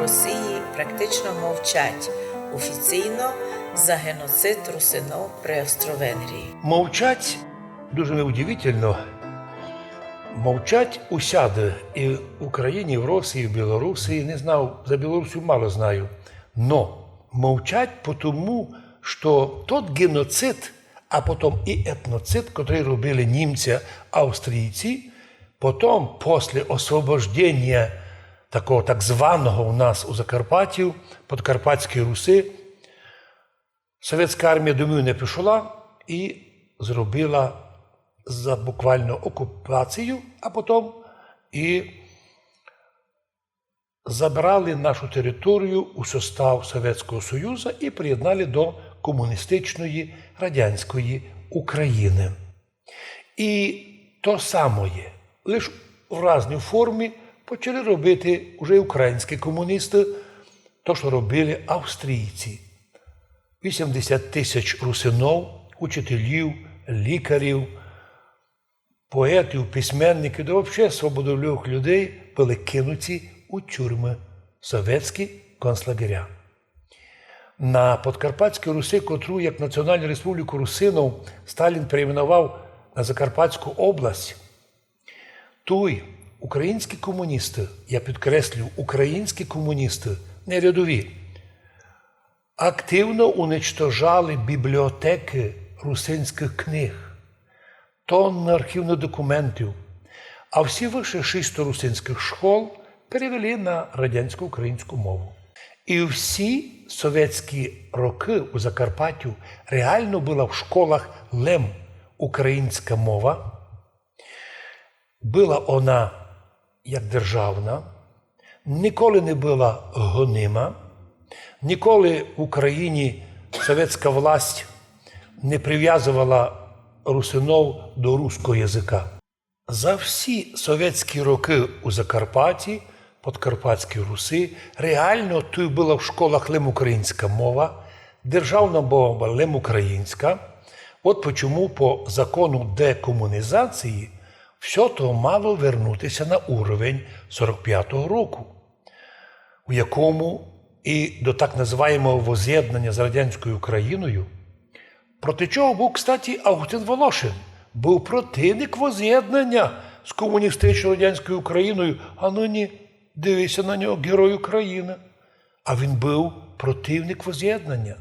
Росії практично мовчать офіційно за геноцид русинов при Австро-Венгрії. Мовчать дуже удивительно. Мовчать усяде і в Україні, і в Росії, і в Білорусі. Не знав, за Білорусію мало знаю. Но мовчать тому, що тот геноцид, а потім і етноцид, який робили німці, австрійці, потім, після освобождення такого так званого у нас у Закарпатті, Подкарпатської Руси, совєтська армія до мене пішла і зробила за буквально окупацію, а потім і забрали нашу територію у состав Совєтського Союзу і приєднали до комуністичної радянської України. І то саме, лише в різній формі почали робити вже українські комуністи, то, що робили австрійці. 80 тисяч русинов, учителів, лікарів, поетів, письменників, да взагалі свободолюбних людей були кинуті у тюрми, совєтські концлагеря. На Подкарпатській Русі, котру як Національну Республіку Русинов Сталін перейменував на Закарпатську область, той українські комуністи, я підкреслюю, українські комуністи, не рядові, активно уничтожали бібліотеки русинських книг, тонни архівних документів, а всі вище 600 русинських школ перевели на радянську українську мову. І всі совєтські роки у Закарпаттю реально була в школах лем українська мова. Була вона як державна, ніколи не була гонима, ніколи в Україні совєтська власть не прив'язувала русинов до руського язика. За всі совєтські роки у Закарпатті, Подкарпатській Русі, реально тут була в школах лем українська мова, державна мова була лем українська. От чому по закону декомунізації все то мало вернутися на уровень 45-го року, у якому і до так називаємого воз'єднання з радянською Україною, проти чого був, кстати, Августин Волошин, був противник воз'єднання з комуністичною радянською Україною, а нині дивися на нього, герой України. А він був противник воз'єднання.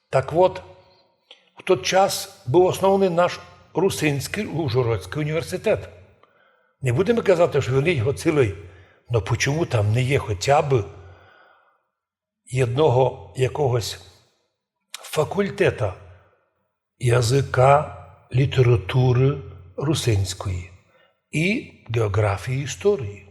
Так от, в той час був оснований наш Русинський Ужгородський університет. Не будемо казати, що він його цілий, але чому там не є хоча б одного якогось факультета язика, літератури русинської і географії історії.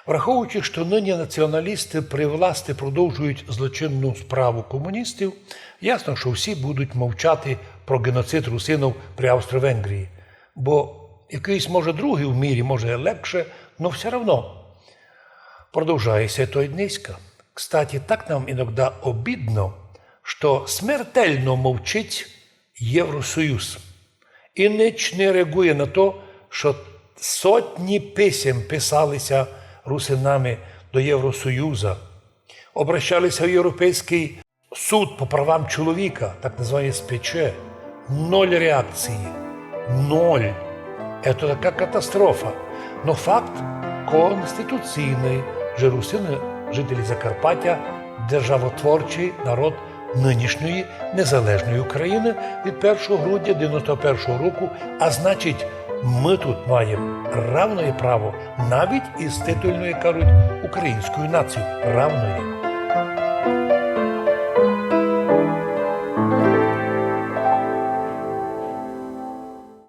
Враховуючи, що нині націоналісти при власті продовжують злочинну справу комуністів, ясно, що всі будуть мовчати про геноцид русинів при Австро-Венгрії. Бо якийсь, може, другий в мірі, може, легше, але все одно продовжується то й низько. Кстати, так нам іноді обідно, що смертельно мовчить Євросоюз. І ніч не реагує на те, що сотні писем писалися русинами до Євросоюзу, обращалися в Європейський суд по правам чоловіка, так називаний СПЧ. Ноль реакції. Ноль. Це така катастрофа. Но факт конституційний, що русини, жителі Закарпаття, державотворчий народ нинішньої незалежної України від 1 грудня 1991 року, а значить, ми тут маємо равне право навіть із титульної, кажуть, українською нацією. Равної.